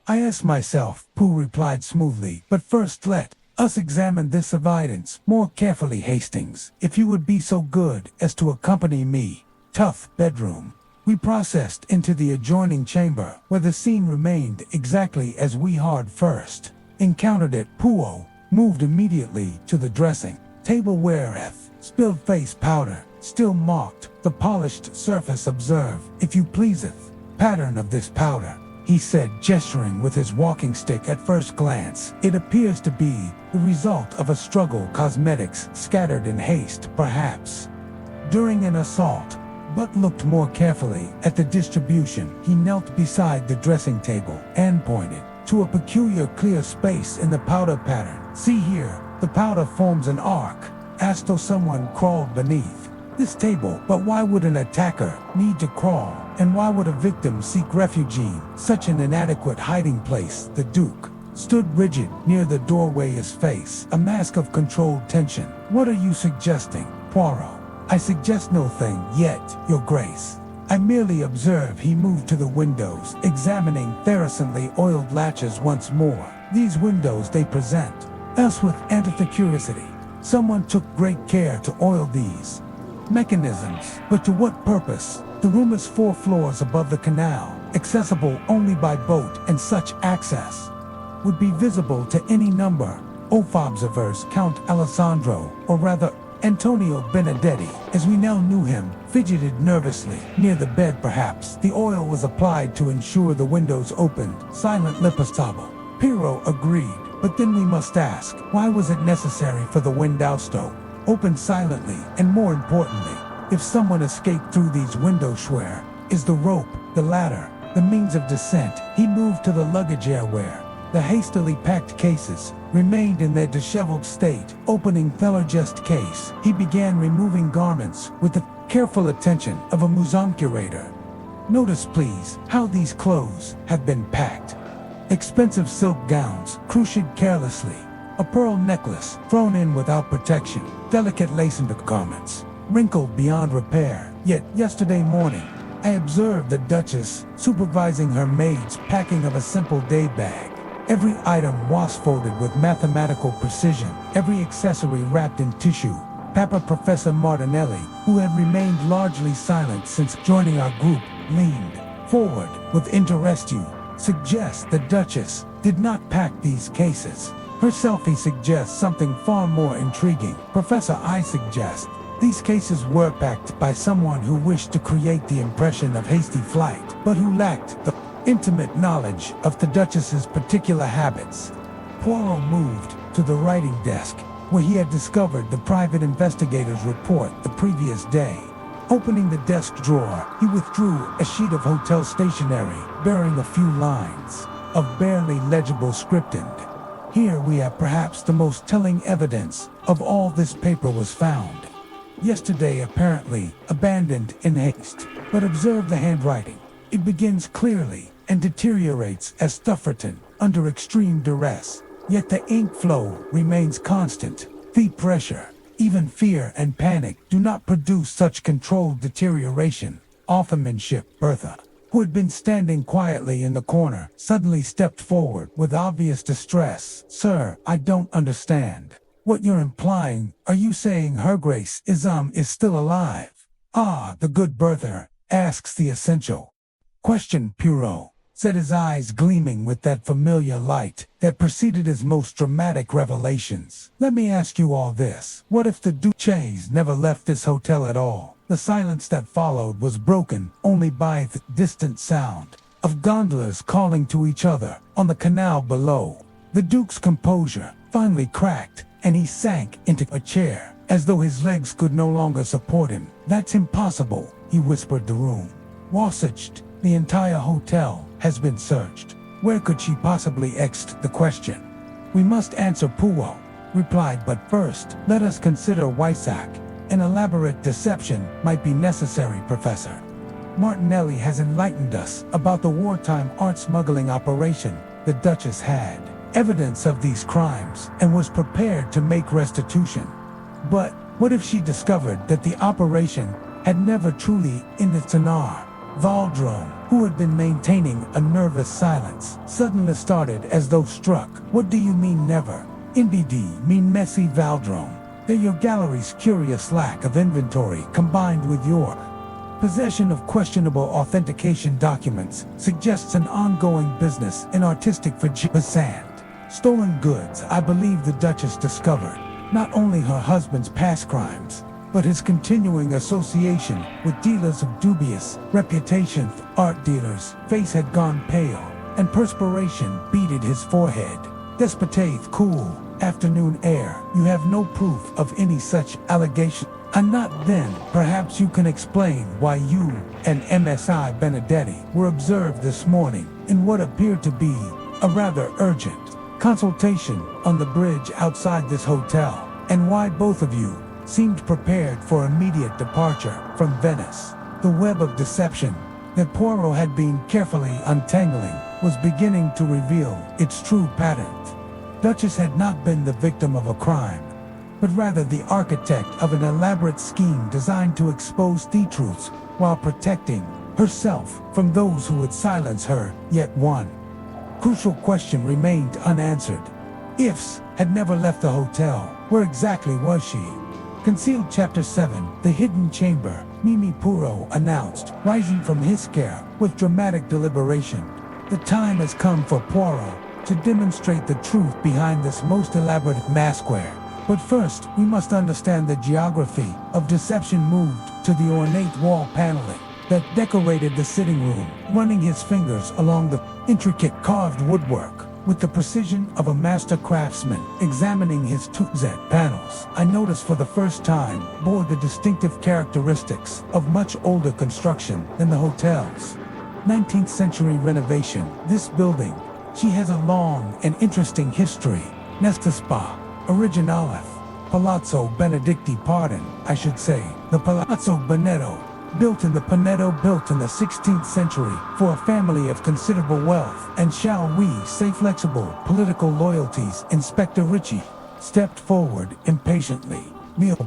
I ask myself, Pooh replied smoothly, but first let us examine this evidence more carefully. Hastings, if you would be so good as to accompany me. Tough bedroom. We processed into the adjoining chamber, where the scene remained exactly as we had first encountered it. Poirot moved immediately to the dressing table, whereeth spilled face powder still marked the polished surface. Observe, if you pleaseth, pattern of this powder, he said, gesturing with his walking stick. At first glance, it appears to be the result of a struggle, cosmetics scattered in haste, perhaps during an assault. But looked more carefully at the distribution. He knelt beside the dressing table and pointed to a peculiar clear space in the powder pattern. See here, the powder forms an arc, as though someone crawled beneath this table. But why would an attacker need to crawl? And why would a victim seek refuge in such an inadequate hiding place? The Duke stood rigid near the doorway, his face a mask of controlled tension. What are you suggesting, Poirot? I suggest no thing yet, Your Grace. I merely observe. He moved to the windows, examining thoroughly oiled latches once more. These windows, they present us with curiosity. Someone took great care to oil these mechanisms, but to what purpose? The room is 4 floors above the canal, accessible only by boat, and such access would be visible to any number of observers. Count Alessandro, or rather Antonio Benedetti, as we now knew him, fidgeted nervously near the bed. Perhaps the oil was applied to ensure the windows opened silently. Poirot agreed, but then we must ask, why was it necessary for the window to open silently? And more importantly, if someone escaped through these windows, where is the rope, the ladder, the means of descent? He moved to the luggage area where the hastily packed cases remained in their disheveled state. Opening the largest case, he began removing garments with the careful attention of a museum curator. Notice, please, how these clothes have been packed. Expensive silk gowns, crocheted carelessly, a pearl necklace thrown in without protection, delicate lace in the garments, wrinkled beyond repair. Yet yesterday morning, I observed the Duchess supervising her maid's packing of a simple day bag. Every item was folded with mathematical precision, every accessory wrapped in tissue paper. Professor Martinelli, who had remained largely silent since joining our group, leaned forward with interest. You suggest the Duchess did not pack these cases herself? He suggests something far more intriguing. Professor, I suggest these cases were packed by someone who wished to create the impression of hasty flight, but who lacked the intimate knowledge of the Duchess's particular habits. Poirot moved to the writing desk, where he had discovered the private investigator's report the previous day. Opening the desk drawer, he withdrew a sheet of hotel stationery bearing a few lines of barely legible script. And here we have perhaps the most telling evidence of all. This paper was found yesterday, apparently abandoned in haste. But observe the handwriting. It begins clearly and deteriorates as stuff written under extreme duress. Yet the ink flow remains constant. The pressure, even fear and panic, do not produce such controlled deterioration. Authormanship, Bertha. who had been standing quietly in the corner, suddenly stepped forward with obvious distress. "Sir, I don't understand what you're implying. Are you saying Her Grace is still alive?" "Ah, the good Bertha asks the essential question," Poirot said, his eyes gleaming with that familiar light that preceded his most dramatic revelations. "Let me ask you all this. What if the Duchess never left this hotel at all?" The silence that followed was broken only by the distant sound of gondolas calling to each other on the canal below. The Duke's composure finally cracked, and he sank into a chair, as though his legs could no longer support him. "That's impossible," he whispered the room. "Wasaged, the entire hotel has been searched. Where could she possibly the question?" "We must answer," Poirot replied, "but first, let us consider Wysack. An elaborate deception might be necessary, Professor. Martinelli has enlightened us about the wartime art smuggling operation the Duchess had evidence of these crimes and was prepared to make restitution. But what if she discovered that the operation had never truly ended? Tanar Valdrone, who had been maintaining a nervous silence, suddenly started as though struck. "What do you mean never?" "Indeed, mean Messi Valdrone. That your gallery's curious lack of inventory combined with your possession of questionable authentication documents suggests an ongoing business in artistic sand. Stolen goods. I believe the Duchess discovered not only her husband's past crimes, but his continuing association with dealers of dubious reputation. Art dealers' face had gone pale, and perspiration beaded his forehead. Despotave, cool afternoon air. You have no proof of any such allegation. And not then. Perhaps you can explain why you and MSI Benedetti were observed this morning in what appeared to be a rather urgent consultation on the bridge outside this hotel, and why both of you seemed prepared for immediate departure from Venice." The web of deception that Poirot had been carefully untangling was beginning to reveal its true pattern. Duchess had not been the victim of a crime, but rather the architect of an elaborate scheme designed to expose the truths while protecting herself from those who would silence her. Yet one crucial question remained unanswered. Ifs had never left the hotel. Where exactly was she? "Concealed." Chapter 7. The Hidden Chamber, Mimi Poirot announced, rising from his chair with dramatic deliberation. "The time has come for Poirot to demonstrate the truth behind this most elaborate masquerade. But first, we must understand the geography of deception." Moved to the ornate wall paneling that decorated the sitting room, running his fingers along the intricate carved woodwork with the precision of a master craftsman. Examining his Tuzet panels, I noticed for the first time bore the distinctive characteristics of much older construction than the hotel's 19th century renovation. This building, she has a long and interesting history. Nesta Spa, Originalith, Palazzo Benedicti, pardon, I should say, the Palazzo Bonetto, built in the 16th century for a family of considerable wealth, and shall we say flexible political loyalties. Inspector Ritchie stepped forward impatiently.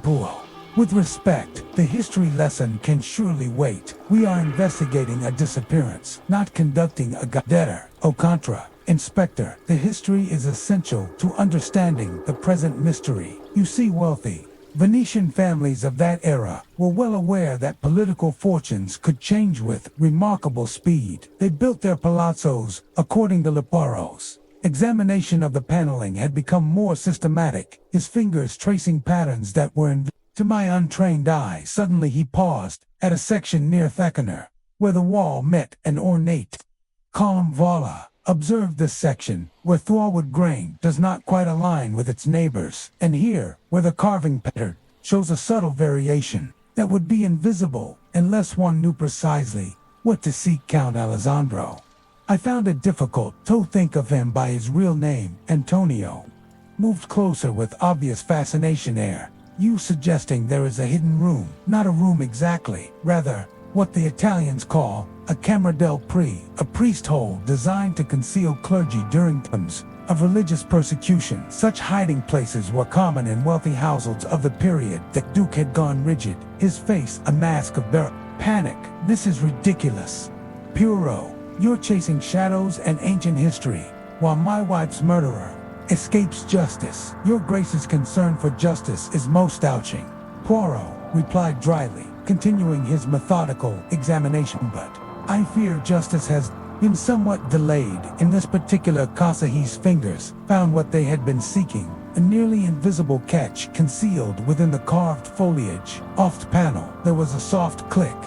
Poirot, with respect, the history lesson can surely wait. We are investigating a disappearance, not conducting a debtor. Au contraire, Inspector, the history is essential to understanding the present mystery. You see, wealthy Venetian families of that era were well aware that political fortunes could change with remarkable speed. They built their palazzos according to Poirot's examination of the paneling had become more systematic, his fingers tracing patterns that were to my untrained eye. Suddenly he paused at a section near Thackner, where the wall met an ornate column. Voila! Observe this section, where Thorwood grain does not quite align with its neighbors, and here, where the carving pattern shows a subtle variation that would be invisible unless one knew precisely what to seek. Count Alessandro. I found it difficult to think of him by his real name. Antonio moved closer with obvious fascination. Air, you suggesting there is a hidden room? Not a room exactly, rather, what the Italians call a camera del pri, a priest hole designed to conceal clergy during times of religious persecution. Such hiding places were common in wealthy households of the period. The Duke had gone rigid, his face a mask of panic. This is ridiculous. Poirot, you're chasing shadows and ancient history, while my wife's murderer escapes justice. Your Grace's concern for justice is most ouching. Poirot replied dryly, continuing his methodical examination, but I fear justice has been somewhat delayed. In this particular case, his fingers found what they had been seeking, a nearly invisible catch concealed within the carved foliage. Off panel, there was a soft click,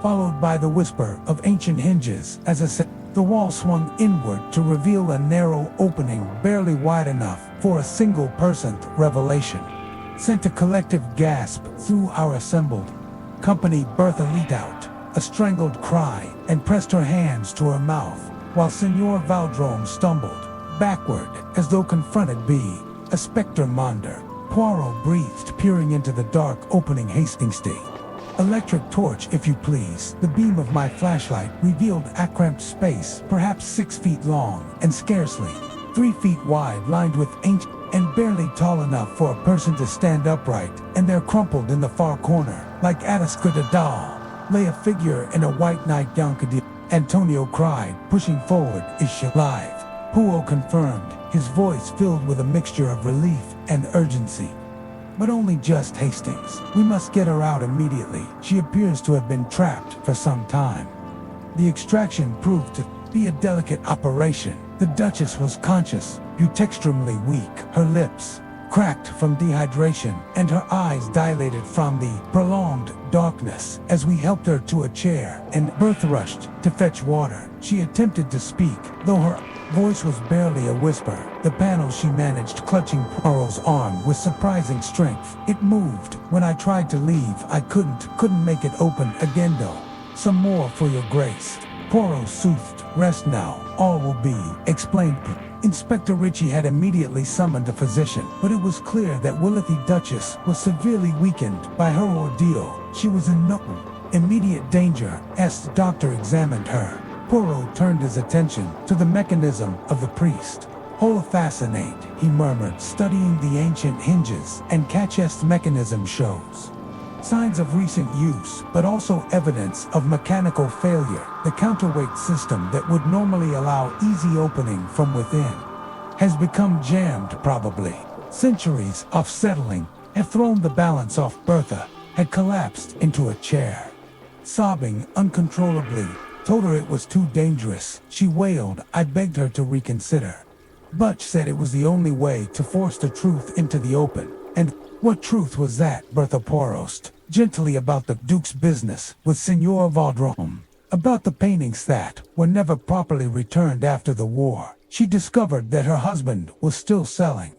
followed by the whisper of ancient hinges as the wall swung inward to reveal a narrow opening barely wide enough for a single-person revelation. Sent a collective gasp through our assembled company. Bertha let out a strangled cry and pressed her hands to her mouth, while Signor Valdrome stumbled backward as though confronted by a spectre monder. Poirot breathed, peering into the dark opening. Hastings-T. Electric torch, if you please. The beam of my flashlight revealed a cramped space, perhaps 6 feet long and scarcely 3 feet wide, lined with ancient and barely tall enough for a person to stand upright, and there, crumpled in the far corner, like a doll, lay a figure in a white nightgown. Antonio cried, pushing forward. Is she alive? Poirot confirmed, his voice filled with a mixture of relief and urgency. But only just, Hastings. We must get her out immediately. She appears to have been trapped for some time. The extraction proved to be a delicate operation. The Duchess was conscious, but extremely weak. Her lips cracked from dehydration, and her eyes dilated from the prolonged darkness. As we helped her to a chair, and Bertha rushed to fetch water, she attempted to speak, though her voice was barely a whisper. The panel she managed, clutching Poirot's arm with surprising strength. It moved. When I tried to leave, I couldn't make it open again though. Some more for your Grace. Poirot soothed. Rest now. All will be explained. Inspector Ritchie had immediately summoned a physician, but it was clear that Willithy Duchess was severely weakened by her ordeal. She was in no immediate danger as the doctor examined her. Poirot turned his attention to the mechanism of the priest. Holofascinate, he murmured, studying the ancient hinges and catchest mechanism shows signs of recent use, but also evidence of mechanical failure. The counterweight system that would normally allow easy opening from within has become jammed, probably. Centuries of settling had thrown the balance off. Bertha had collapsed into a chair, sobbing uncontrollably. Told her it was too dangerous. She wailed. I begged her to reconsider. Butch said it was the only way to force the truth into the open. And what truth was that? Bertha Poirot gently about the Duke's business with Signor Valdrome, about the paintings that were never properly returned after the war. She discovered that her husband was still selling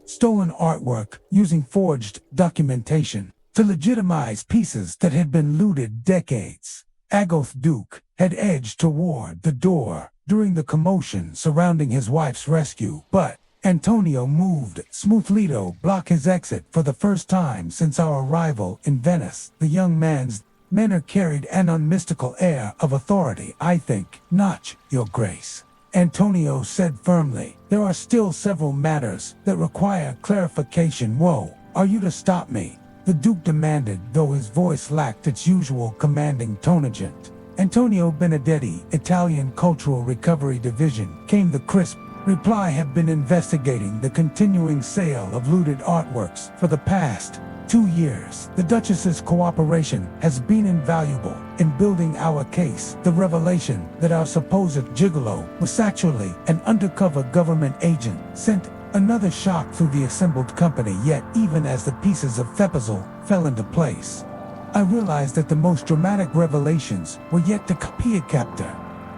stolen artwork using forged documentation to legitimize pieces that had been looted decades. Agoth Duke had edged toward the door during the commotion surrounding his wife's rescue, but Antonio moved smoothly to block his exit. For the first time since our arrival in Venice, the young man's manner carried an unmistakable air of authority. I think not, Your Grace, Antonio said firmly. There are still several matters that require clarification. Whoa, are you to stop me? The Duke demanded, though his voice lacked its usual commanding tonagent. Antonio Benedetti, Italian Cultural Recovery Division, came the crisp reply. Have been investigating the continuing sale of looted artworks for the past 2 years. The Duchess's cooperation has been invaluable in building our case. The revelation that our supposed gigolo was actually an undercover government agent sent another shock through the assembled company. Yet even as the pieces of puzzle fell into place, I realized that the most dramatic revelations were yet to capture.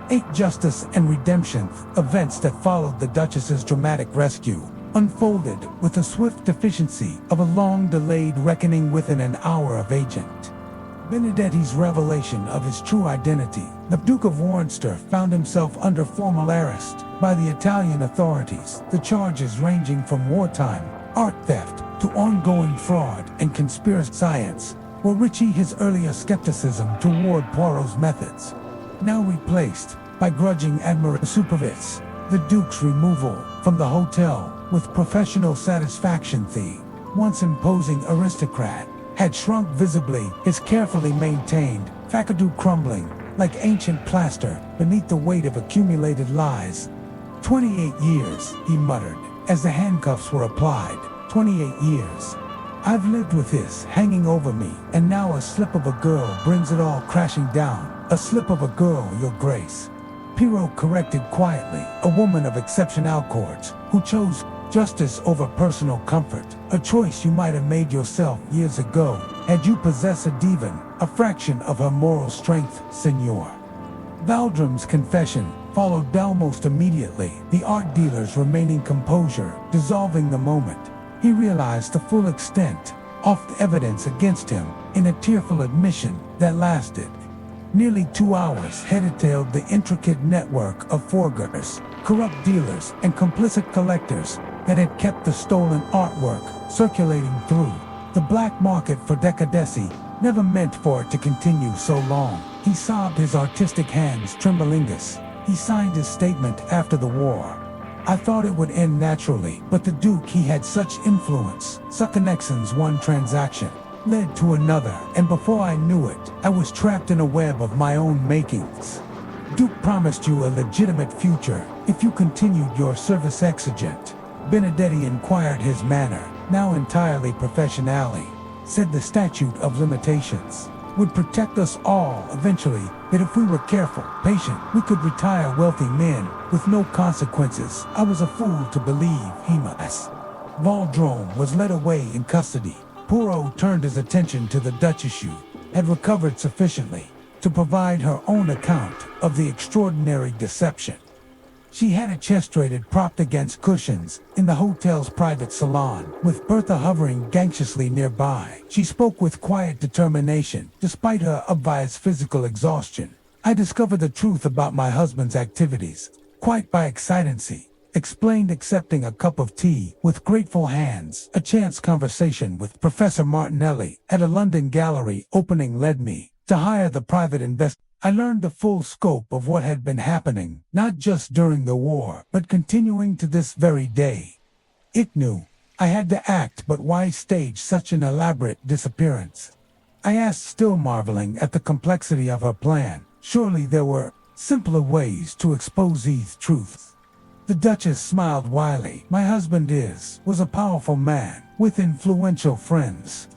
8 justice and redemption events that followed the Duchess's dramatic rescue unfolded with the swift efficiency of a long-delayed reckoning within an hour of Agent Benedetti's revelation of his true identity. The Duke of Warnster found himself under formal arrest by the Italian authorities, the charges ranging from wartime art theft to ongoing fraud and conspiracy. Science were Ritchie his earlier skepticism toward Poirot's methods, now replaced by grudging admiration. The Duke's removal from the hotel with professional satisfaction. The once imposing aristocrat had shrunk visibly, his carefully maintained facade crumbling like ancient plaster beneath the weight of accumulated lies. 28 years, he muttered, as the handcuffs were applied. 28 years. I've lived with this hanging over me, and now a slip of a girl brings it all crashing down. A slip of a girl, Your Grace. Poirot corrected quietly, a woman of exceptional chords, who chose justice over personal comfort, a choice you might have made yourself years ago, had you possessed even a fraction of her moral strength, Signor. Valdrum's confession followed almost immediately, the art dealer's remaining composure dissolving the moment. He realized the full extent of the evidence against him in a tearful admission that lasted nearly 2 hours. Had detailed the intricate network of forgers, corrupt dealers, and complicit collectors that had kept the stolen artwork circulating through the black market for decadesi, never meant for it to continue so long. He sobbed, his artistic hands tremblingus. He signed his statement after the war. I thought it would end naturally, but the Duke, he had such influence. Connections, one transaction led to another, and before I knew it, I was trapped in a web of my own makings. Duke promised you a legitimate future if you continued your service exigent. Benedetti inquired, his manner, now entirely professionally, said the statute of limitations would protect us all eventually, that if we were careful, patient, we could retire wealthy men with no consequences. I was a fool to believe he must. Valdrome was led away in custody. Poirot turned his attention to the Duchess, who had recovered sufficiently to provide her own account of the extraordinary deception. She had a chest-rated propped against cushions in the hotel's private salon, with Bertha hovering anxiously nearby. She spoke with quiet determination, despite her obvious physical exhaustion. I discovered the truth about my husband's activities, quite by accidency, explained, accepting a cup of tea with grateful hands. A chance conversation with Professor Martinelli at a London gallery opening led me to hire the private investigator. I learned the full scope of what had been happening, not just during the war, but continuing to this very day. It knew I had to act, but why stage such an elaborate disappearance? I asked, still marveling at the complexity of her plan. Surely there were simpler ways to expose these truths. The Duchess smiled wryly. My husband was a powerful man with influential friends.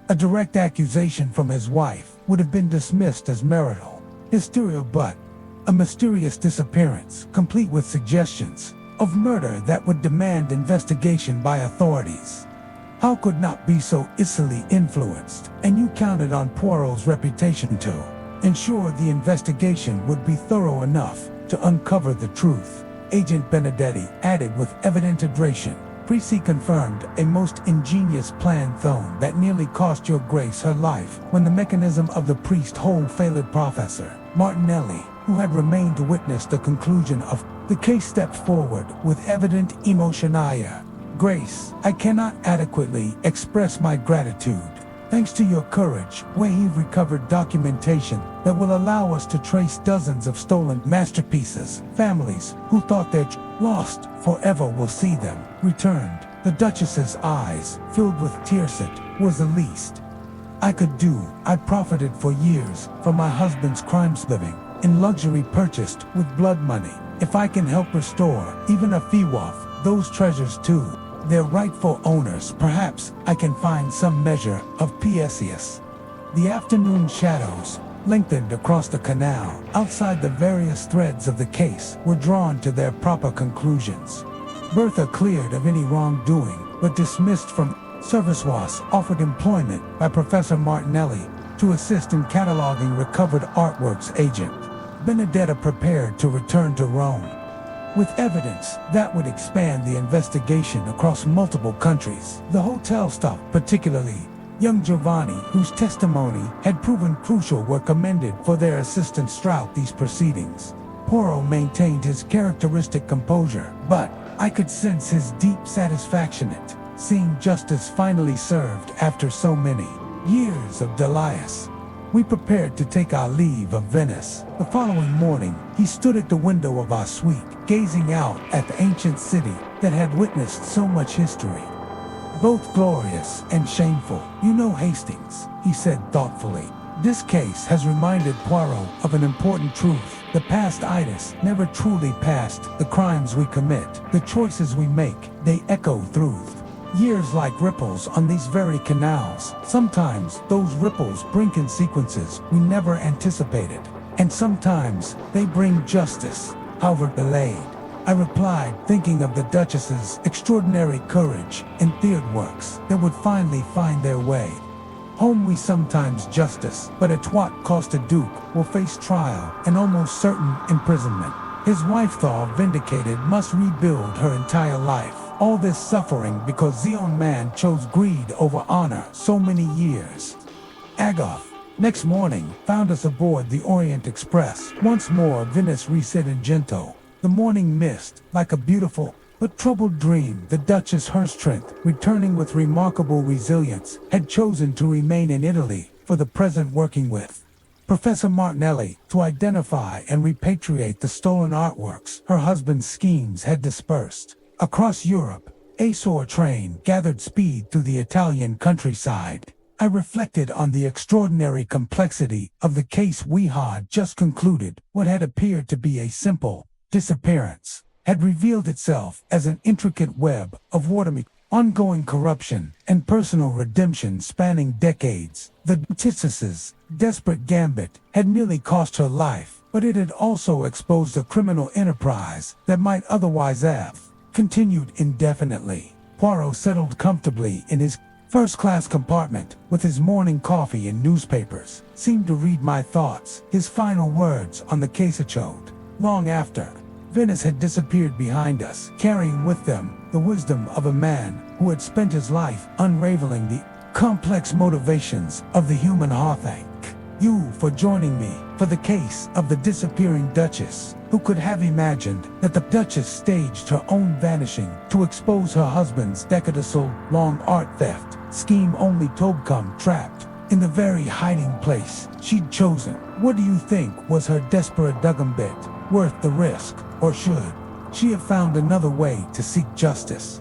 A direct accusation from his wife would have been dismissed as marital hysteria, but a mysterious disappearance, complete with suggestions of murder that would demand investigation by authorities. How could not be so easily influenced? And you counted on Poirot's reputation to ensure the investigation would be thorough enough to uncover the truth. Agent Benedetti added with evident adoration. Prissy confirmed, a most ingenious plan, though, that nearly cost Your Grace her life when the mechanism of the priest hole failed. Professor Martinelli, who had remained to witness the conclusion of the case, stepped forward with evident emotion. Grace, I cannot adequately express my gratitude. Thanks to your courage, we've recovered documentation that will allow us to trace dozens of stolen masterpieces. Families who thought they're lost forever will see them returned. The Duchess's eyes filled with tears. It was the least I could do. I profited for years from my husband's crimes, living in luxury purchased with blood money. If I can help restore even a few of those treasures to their rightful owners, perhaps I can find some measure of peace. The afternoon shadows lengthened across the canal. Outside, the various threads of the case were drawn to their proper conclusions. Bertha, cleared of any wrongdoing, but dismissed from service, was offered employment by Professor Martinelli to assist in cataloging recovered artworks. Agent Benedetta prepared to return to Rome with evidence that would expand the investigation across multiple countries. The hotel staff, particularly young Giovanni, whose testimony had proven crucial, were commended for their assistance throughout these proceedings. Poirot maintained his characteristic composure, but I could sense his deep satisfaction at seeing justice finally served after so many years of delays. We prepared to take our leave of Venice. The following morning, he stood at the window of our suite, gazing out at the ancient city that had witnessed so much history, both glorious and shameful. You know, Hastings, he said thoughtfully, This case has reminded Poirot of an important truth. The past itis never truly passed. The crimes we commit, the choices we make, they echo through years like ripples on these very canals. Sometimes those ripples bring consequences we never anticipated, and sometimes they bring justice, however delayed. I replied, thinking of the Duchess's extraordinary courage and theater works that would finally find their way home. We sometimes justice, but at what cost? A duke will face trial and almost certain imprisonment. His wife, though vindicated, must rebuild her entire life. All this suffering because the own man chose greed over honor so many years. Agoth, next morning, found us aboard the Orient Express. Once more, Venice reset in Gento. The morning mist, like a beautiful but troubled dream. The Duchess, her strength returning with remarkable resilience, had chosen to remain in Italy for the present, working with Professor Martinelli to identify and repatriate the stolen artworks her husband's schemes had dispersed. Across Europe, a Azore train gathered speed through the Italian countryside. I reflected on the extraordinary complexity of the case we had just concluded. What had appeared to be a simple disappearance had revealed itself as an intricate web of ongoing corruption and personal redemption spanning decades. The Duchess's desperate gambit had nearly cost her life, but it had also exposed a criminal enterprise that might otherwise have continued indefinitely. Poirot settled comfortably in his first-class compartment with his morning coffee and newspapers, seemed to read my thoughts. His final words on the case echoed long after Venice had disappeared behind us, carrying with them the wisdom of a man who had spent his life unraveling the complex motivations of the human heart. Thank you for joining me for the case of the disappearing Duchess. Who could have imagined that the Duchess staged her own vanishing to expose her husband's decades-long art theft scheme, only to become trapped in the very hiding place she'd chosen? What do you think? Was her desperate gambit worth the risk, or should she have found another way to seek justice?